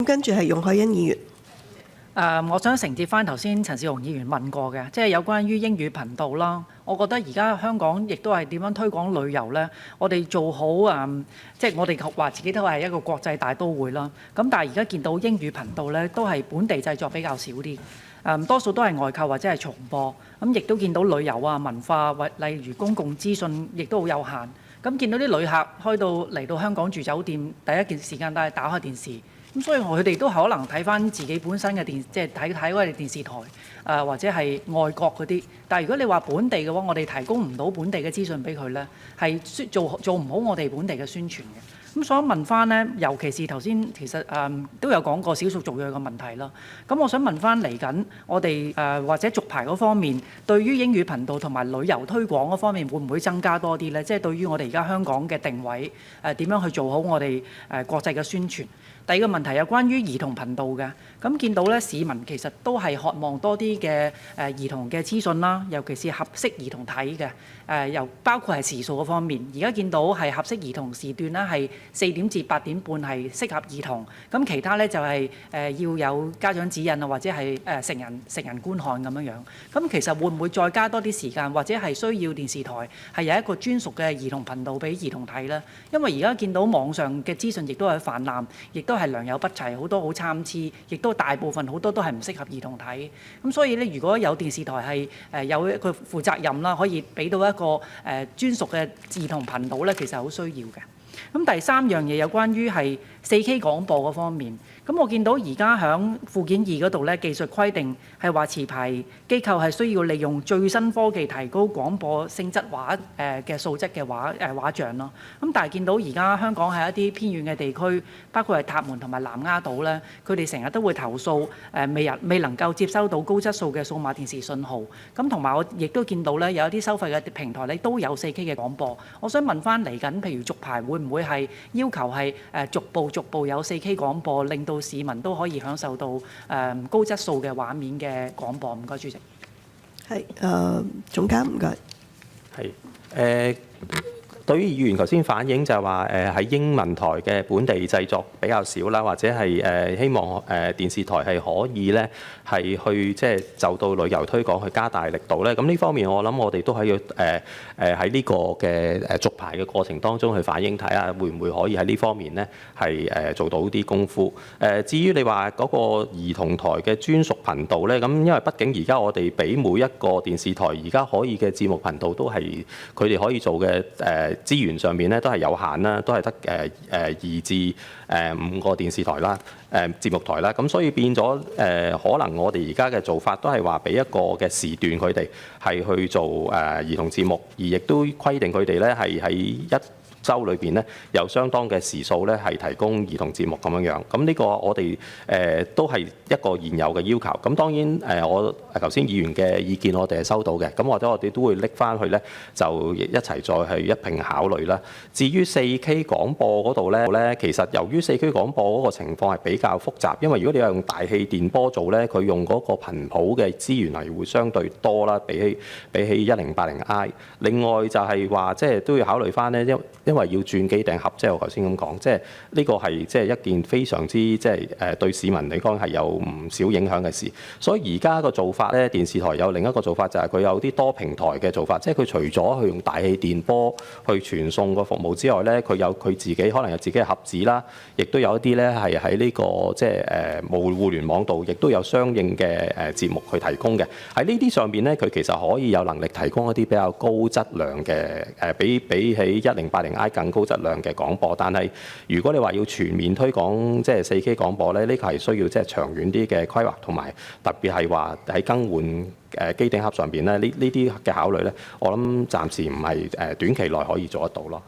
跟住係容海恩議員。我想承接翻頭先陳紹雄議員問過嘅，即係有關於英語頻道啦。我覺得而家香港亦都係點樣推廣旅遊呢？我哋做好即係我哋話自己都係一個國際大都會啦。咁但係而家見到英語頻道呢，都係本地製作比較少啲，多數都係外購或者係重播。咁亦都見到旅遊啊、文化或例如公共資訊，亦都好有限。咁見到啲旅客嚟到香港住酒店，第一件時間都係打開電視。咁所以佢哋都可能睇翻自己本身嘅即係睇嗰啲電視台，或者係外國嗰啲。但係如果你話本地嘅話，我哋提供唔到本地嘅資訊俾佢呢，係做唔好我哋本地嘅宣傳嘅。咁所以問翻呢，尤其是頭先其實都有講過少數族裔嘅問題啦。咁我想問翻嚟緊我哋或者續牌嗰方面，對於英語頻道同埋旅遊推廣嗰方面，會唔會增加多啲呢？即係對於我哋而家香港嘅定位，點樣去做好我哋國際嘅宣傳？第二個問題有關於兒童頻道嘅，咁見到咧市民其實都係渴望多啲嘅兒童嘅資訊啦，尤其是合適兒童睇嘅，又包括係時數嗰方面。而家見到係合適兒童時段啦，係4點至8點半係適合兒童，咁其他咧就係要有家長指引啊，或者係成人觀看咁樣樣。咁其實會唔會再加多啲時間，或者係需要電視台係有一個專屬嘅兒童頻道俾兒童睇呢？因為而家見到網上嘅資訊亦都係泛濫，亦都係良莠不齊，好多好參差，亦都大部分好多都係唔適合兒童睇。咁所以咧，如果有電視台係有一個負責任啦，可以俾到一個專屬嘅兒童頻道咧，其實好需要嘅。咁第三樣嘢有關於係4K 廣播嗰方面，咁我見到而家響附件2嗰度咧，技術規定係話持牌機構係需要利用最新科技提高廣播性質畫嘅素質嘅畫像咯。咁但係見到而家香港係一啲偏遠嘅地區，包括係塔門同埋南丫島咧，佢哋成日都會投訴未能夠接收到高質素嘅數碼電視信號。咁同埋我亦都見到咧有一啲收費嘅平台咧都有4K 嘅廣播。我想問翻嚟緊，譬如續牌會唔會係要求係逐步有4K 廣播，令到市民都可以享受到高質素嘅畫面嘅廣播？唔該，主席。係總監，唔該。係對於議員頭先反映就係話喺英文台嘅本地製作比較少啦，或者係希望電視台係可以咧係去即係就到旅遊推廣去加大力度咧。咁呢方面我諗我哋都係要喺呢個嘅續牌嘅過程當中去反映睇下會唔會可以喺呢方面咧係做到啲功夫。至於你話嗰個兒童台嘅專屬頻道咧，咁因為畢竟而家我哋俾每一個電視台而家可以嘅節目頻道都係佢哋可以做嘅資源上面咧都係有限啦，都係得2至5個電視台啦，節目台啦，咁所以變咗可能我哋而家嘅做法都係話俾一個嘅時段佢哋係去做兒童節目，而亦都規定佢哋咧係喺一週裏邊咧有相當嘅時數咧係提供兒童節目咁樣樣，咁呢個我哋都係一個現有嘅要求。咁當然我頭先議員嘅意見我哋係收到嘅，咁或者我哋都會拎翻去咧就一齊再去一併考慮啦。至於4K 廣播嗰度咧，其實由於4K 廣播嗰個情況係比較複雜，因為如果你係用大氣電波做咧，佢用嗰個頻譜嘅資源係會相對多啦，比起1080i。另外就係話即係都要考慮翻咧，因為要轉機頂盒，即係我頭先咁講，即係呢個係即係一件非常之即係對市民嚟講係有唔少影響嘅事。所以而家個做法咧，電視台有另一個做法就係佢有啲多平台嘅做法，即係佢除咗去用大氣電波去傳送個服務之外咧，佢有佢自己可能有自己嘅盒子啦，亦都有一啲咧係喺呢個即係互聯網度，亦都有相應嘅節目去提供嘅。喺呢啲上邊咧，佢其實可以有能力提供一啲比較高質量嘅比起1080i 更高質量嘅廣播，但係如果你話要全面推廣即係4K 廣播咧，呢個係需要即係長遠啲嘅規劃，同埋特別係話喺更換機頂盒上邊咧，呢啲嘅考慮咧，我諗暫時唔係短期內可以做得到咯。